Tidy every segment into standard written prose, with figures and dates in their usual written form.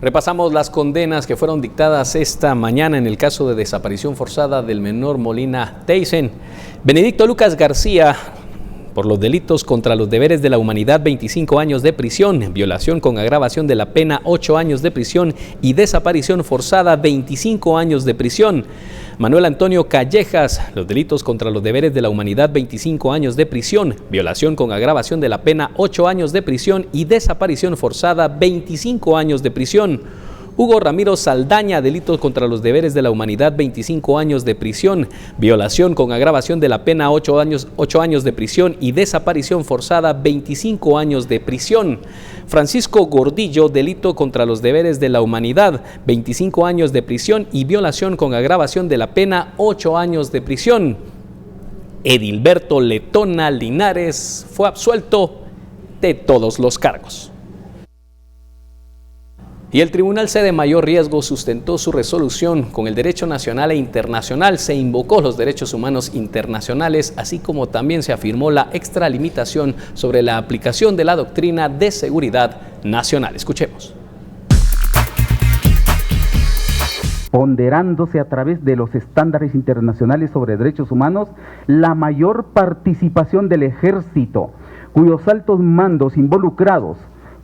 Repasamos las condenas que fueron dictadas esta mañana en el caso de desaparición forzada del menor Molina Teyssen. Benedicto Lucas García, por los delitos contra los deberes de la humanidad, 25 años de prisión, violación con agravación de la pena, 8 años de prisión y desaparición forzada, 25 años de prisión. Manuel Antonio Callejas, los delitos contra los deberes de la humanidad, 25 años de prisión, violación con agravación de la pena, 8 años de prisión y desaparición forzada, 25 años de prisión. Hugo Ramiro Saldaña, delitos contra los deberes de la humanidad, 25 años de prisión, violación con agravación de la pena, 8 años de prisión y desaparición forzada, 25 años de prisión. Francisco Gordillo, delito contra los deberes de la humanidad, 25 años de prisión y violación con agravación de la pena, 8 años de prisión. Edilberto Letona Linares fue absuelto de todos los cargos. Y el Tribunal C de Mayor Riesgo sustentó su resolución con el derecho nacional e internacional. Se invocó los derechos humanos internacionales, así como también se afirmó la extralimitación sobre la aplicación de la doctrina de seguridad nacional. Escuchemos. Ponderándose a través de los estándares internacionales sobre derechos humanos, la mayor participación del ejército, cuyos altos mandos involucrados,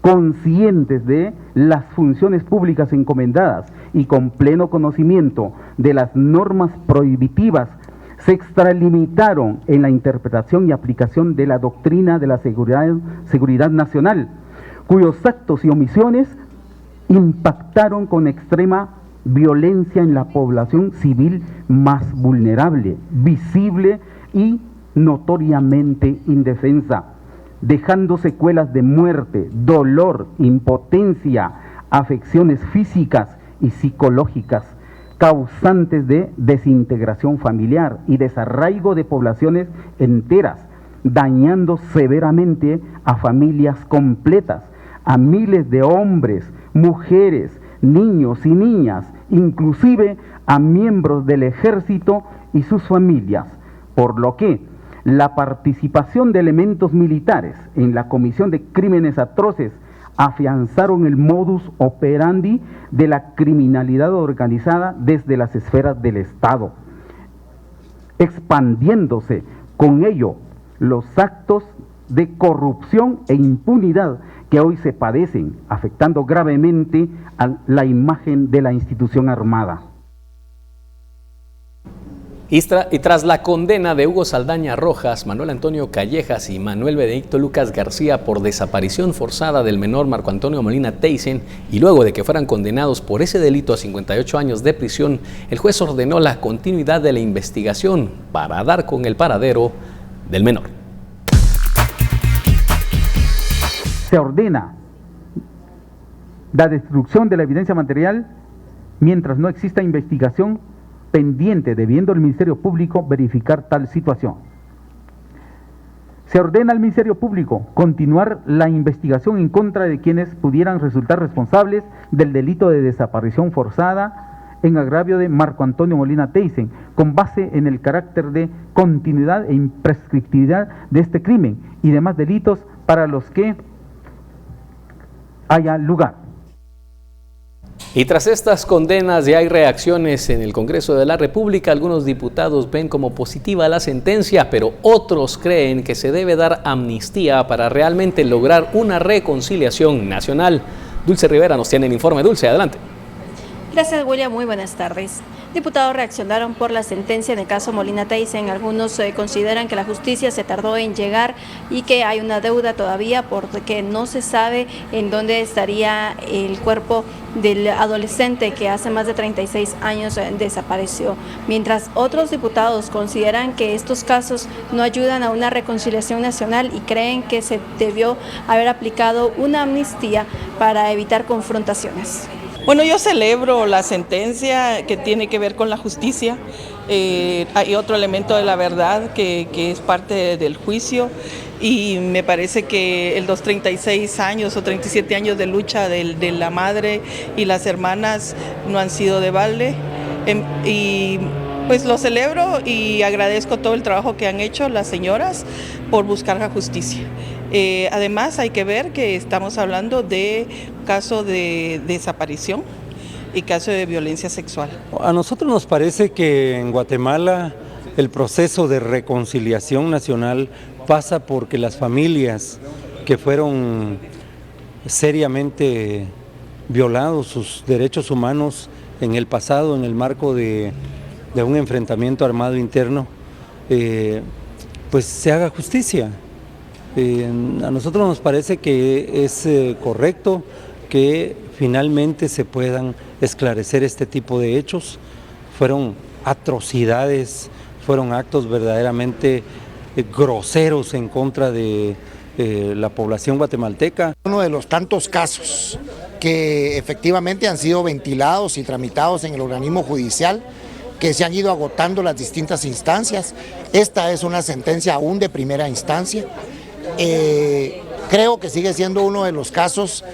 conscientes de las funciones públicas encomendadas y con pleno conocimiento de las normas prohibitivas, se extralimitaron en la interpretación y aplicación de la doctrina de la seguridad nacional, cuyos actos y omisiones impactaron con extrema violencia en la población civil más vulnerable, visible y notoriamente indefensa, dejando secuelas de muerte, dolor, impotencia, afecciones físicas y psicológicas, causantes de desintegración familiar y desarraigo de poblaciones enteras, dañando severamente a familias completas, a miles de hombres, mujeres, niños y niñas, inclusive a miembros del ejército y sus familias, por lo que la participación de elementos militares en la comisión de crímenes atroces afianzaron el modus operandi de la criminalidad organizada desde las esferas del Estado, expandiéndose con ello los actos de corrupción e impunidad que hoy se padecen, afectando gravemente a la imagen de la institución armada. Y tras la condena de Hugo Saldaña Rojas, Manuel Antonio Callejas y Manuel Benedicto Lucas García por desaparición forzada del menor Marco Antonio Molina Teyssen, y luego de que fueran condenados por ese delito a 58 años de prisión, el juez ordenó la continuidad de la investigación para dar con el paradero del menor. Se ordena la destrucción de la evidencia material mientras no exista investigación pendiente, debiendo el Ministerio Público verificar tal situación. Se ordena al Ministerio Público continuar la investigación en contra de quienes pudieran resultar responsables del delito de desaparición forzada en agravio de Marco Antonio Molina Teyssen, con base en el carácter de continuidad e imprescriptibilidad de este crimen y demás delitos para los que haya lugar. Y tras estas condenas ya hay reacciones en el Congreso de la República. Algunos diputados ven como positiva la sentencia, pero otros creen que se debe dar amnistía para realmente lograr una reconciliación nacional. Dulce Rivera nos tiene el informe. Dulce, adelante. Gracias, William. Muy buenas tardes. Diputados reaccionaron por la sentencia en el caso Molina Teyssen. Algunos consideran que la justicia se tardó en llegar y que hay una deuda todavía porque no se sabe en dónde estaría el cuerpo del adolescente que hace más de 36 años desapareció. Mientras otros diputados consideran que estos casos no ayudan a una reconciliación nacional y creen que se debió haber aplicado una amnistía para evitar confrontaciones. Bueno, yo celebro la sentencia que tiene que ver con la justicia. Hay otro elemento de la verdad que es parte del juicio, y me parece que los 36 años o 37 años de lucha de la madre y las hermanas no han sido de balde. Y pues lo celebro y agradezco todo el trabajo que han hecho las señoras por buscar la justicia. Además hay que ver que estamos hablando de caso de desaparición y caso de violencia sexual. A nosotros nos parece que en Guatemala el proceso de reconciliación nacional pasa porque las familias que fueron seriamente violados sus derechos humanos en el pasado, en el marco de un enfrentamiento armado interno, pues se haga justicia. A nosotros nos parece que es correcto que finalmente se puedan esclarecer este tipo de hechos. Fueron atrocidades, fueron actos verdaderamente groseros en contra de la población guatemalteca. Uno de los tantos casos que efectivamente han sido ventilados y tramitados en el organismo judicial, que se han ido agotando las distintas instancias. Esta es una sentencia aún de primera instancia. Creo que sigue siendo uno de los casos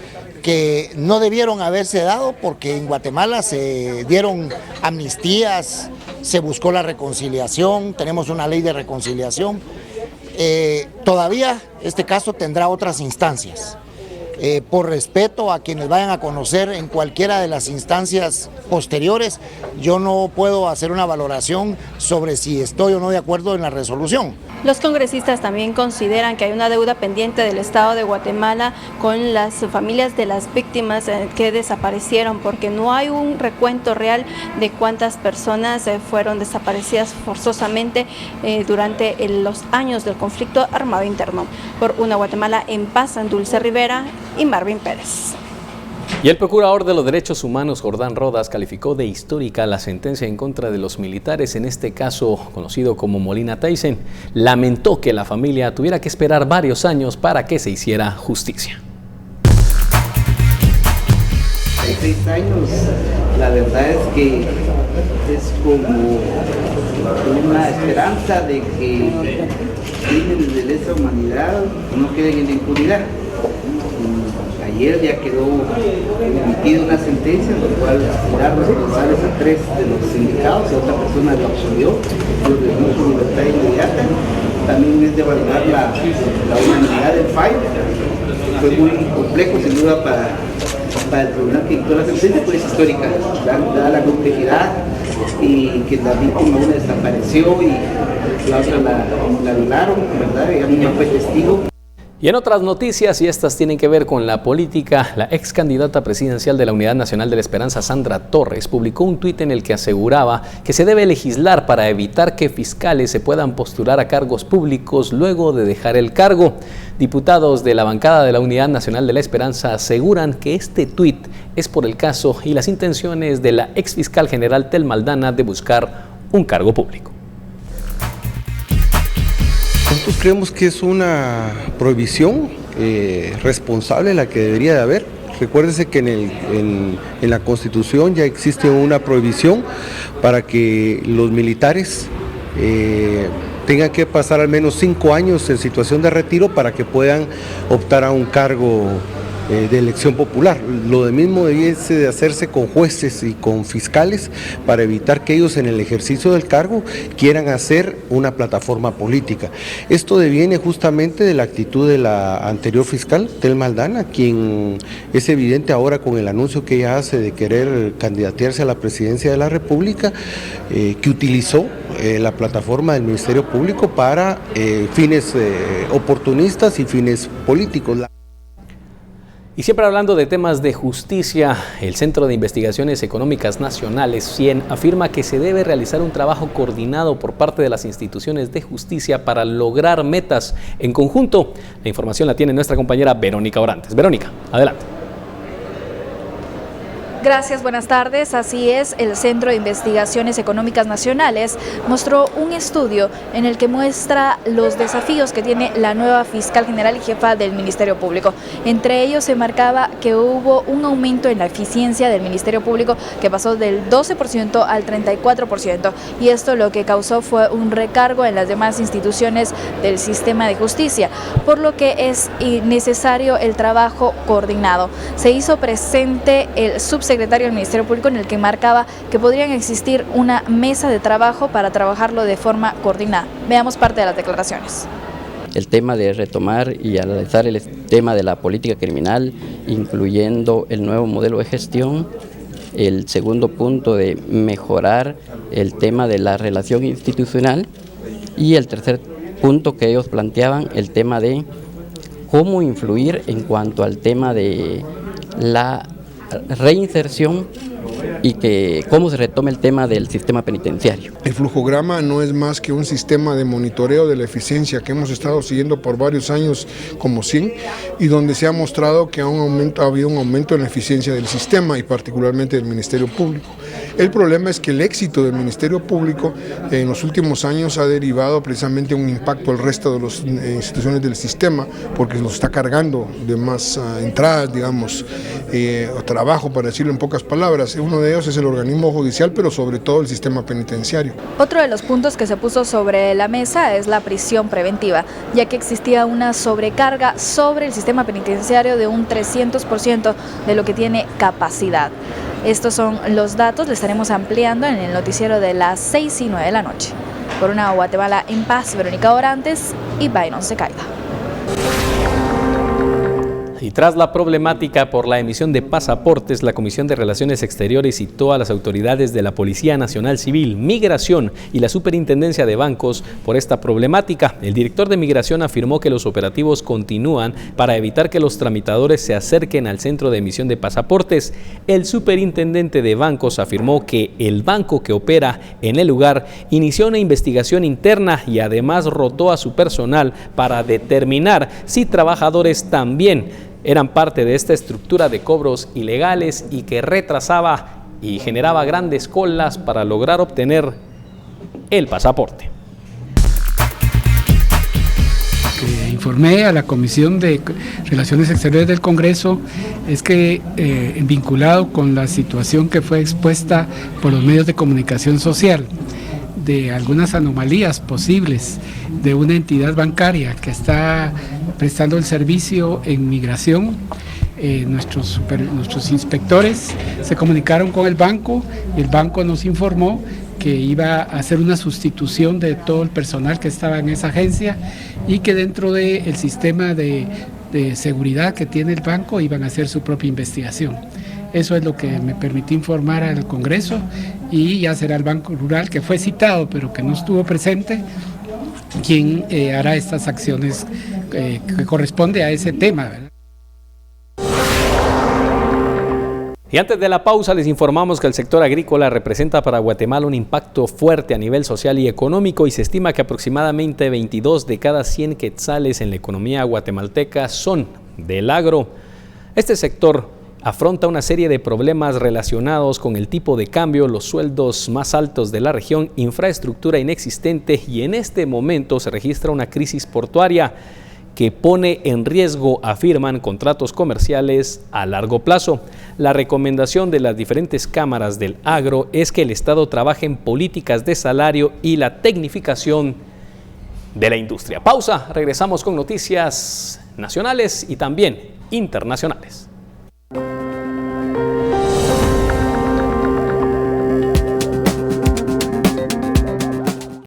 que no debieron haberse dado, porque en Guatemala se dieron amnistías, se buscó la reconciliación, tenemos una ley de reconciliación. Todavía este caso tendrá otras instancias. Por respeto a quienes vayan a conocer en cualquiera de las instancias posteriores, yo no puedo hacer una valoración sobre si estoy o no de acuerdo en la resolución. Los congresistas también consideran que hay una deuda pendiente del Estado de Guatemala con las familias de las víctimas que desaparecieron, porque no hay un recuento real de cuántas personas fueron desaparecidas forzosamente durante los años del conflicto armado interno. Por una Guatemala en paz, Dulce Rivera y Marvin Pérez. Y el procurador de los derechos humanos, Jordán Rodas, calificó de histórica la sentencia en contra de los militares, en este caso conocido como Molina Taysen. Lamentó que la familia tuviera que esperar varios años para que se hiciera justicia. 6 años, la verdad es que es como una esperanza de que crímenes de lesa humanidad no queden en la impunidad. Ayer ya quedó emitida una sentencia en la cual serán responsables a 3 de los sindicados y otra persona lo absolvió, los dejó con libertad inmediata. También es de valorar la humanidad del fallo. Fue muy complejo sin duda para el tribunal que dictó la sentencia, pues es histórica, dada la complejidad y que la víctima una desapareció y la otra la violaron, ¿verdad? Ella misma fue testigo. Y en otras noticias, y estas tienen que ver con la política, la ex candidata presidencial de la Unidad Nacional de la Esperanza, Sandra Torres, publicó un tuit en el que aseguraba que se debe legislar para evitar que fiscales se puedan postular a cargos públicos luego de dejar el cargo. Diputados de la bancada de la Unidad Nacional de la Esperanza aseguran que este tuit es por el caso y las intenciones de la ex fiscal general Telma Aldana de buscar un cargo público. Nosotros creemos que es una prohibición responsable la que debería de haber. Recuérdese que en la Constitución ya existe una prohibición para que los militares tengan que pasar al menos 5 años en situación de retiro para que puedan optar a un cargo de elección popular. Lo de mismo debiese de hacerse con jueces y con fiscales para evitar que ellos en el ejercicio del cargo quieran hacer una plataforma política. Esto deviene justamente de la actitud de la anterior fiscal, Telma Aldana, quien es evidente ahora con el anuncio que ella hace de querer candidatearse a la presidencia de la República, que utilizó la plataforma del Ministerio Público para fines oportunistas y fines políticos. Y siempre hablando de temas de justicia, el Centro de Investigaciones Económicas Nacionales, CIEN, afirma que se debe realizar un trabajo coordinado por parte de las instituciones de justicia para lograr metas en conjunto. La información la tiene nuestra compañera Verónica Orantes. Verónica, adelante. Gracias, buenas tardes. Así es, el Centro de Investigaciones Económicas Nacionales mostró un estudio en el que muestra los desafíos que tiene la nueva fiscal general y jefa del Ministerio Público. Entre ellos se marcaba que hubo un aumento en la eficiencia del Ministerio Público que pasó del 12% al 34%, y esto lo que causó fue un recargo en las demás instituciones del sistema de justicia, por lo que es necesario el trabajo coordinado. Se hizo presente el subsecretario del Ministerio Público en el que marcaba que podrían existir una mesa de trabajo para trabajarlo de forma coordinada. Veamos parte de las declaraciones. el tema de retomar y analizar el tema de la política criminal, incluyendo el nuevo modelo de gestión. El segundo punto de mejorar el tema de la relación institucional. Y el tercer punto que ellos planteaban, el tema de cómo influir en cuanto al tema de la reinserción y que cómo se retome el tema del sistema penitenciario. El flujograma no es más que un sistema de monitoreo de la eficiencia que hemos estado siguiendo por varios años como 100 y donde se ha mostrado que ha habido un aumento en la eficiencia del sistema y particularmente del Ministerio Público. El problema es que el éxito del Ministerio Público en los últimos años ha derivado precisamente un impacto al resto de las instituciones del sistema porque nos está cargando de más entradas, digamos, o trabajo, para decirlo en pocas palabras. Uno de ellos es el organismo judicial, pero sobre todo el sistema penitenciario. Otro de los puntos que se puso sobre la mesa es la prisión preventiva, ya que existía una sobrecarga sobre el sistema penitenciario de un 300% de lo que tiene capacidad. Estos son los datos, les estaremos ampliando en el noticiero de las 6 y 9 de la noche. Por una Guatemala en paz, Verónica Orantes y Byron Secaida. Y tras la problemática por la emisión de pasaportes, la Comisión de Relaciones Exteriores citó a las autoridades de la Policía Nacional Civil, Migración y la Superintendencia de Bancos por esta problemática. El director de Migración afirmó que los operativos continúan para evitar que los tramitadores se acerquen al centro de emisión de pasaportes. El superintendente de Bancos afirmó que el banco que opera en el lugar inició una investigación interna y además rotó a su personal para determinar si trabajadores también eran parte de esta estructura de cobros ilegales y que retrasaba y generaba grandes colas para lograr obtener el pasaporte. Que informé a la Comisión de Relaciones Exteriores del Congreso es que vinculado con la situación que fue expuesta por los medios de comunicación social de algunas anomalías posibles de una entidad bancaria que está prestando el servicio en migración, nuestros inspectores se comunicaron con el banco y el banco nos informó que iba a hacer una sustitución de todo el personal que estaba en esa agencia y que dentro del sistema de seguridad que tiene el banco iban a hacer su propia investigación. Eso es lo que me permitió informar al Congreso y ya será el Banco Rural, que fue citado pero que no estuvo presente, quien hará estas acciones que corresponde a ese tema, ¿verdad? Y antes de la pausa les informamos que el sector agrícola representa para Guatemala un impacto fuerte a nivel social y económico y se estima que aproximadamente 22 de cada 100 quetzales en la economía guatemalteca son del agro. Este sector afronta una serie de problemas relacionados con el tipo de cambio, los sueldos más altos de la región, infraestructura inexistente y en este momento se registra una crisis portuaria que pone en riesgo, afirman, contratos comerciales a largo plazo. La recomendación de las diferentes cámaras del agro es que el Estado trabaje en políticas de salario y la tecnificación de la industria. Pausa, regresamos con noticias nacionales y también internacionales.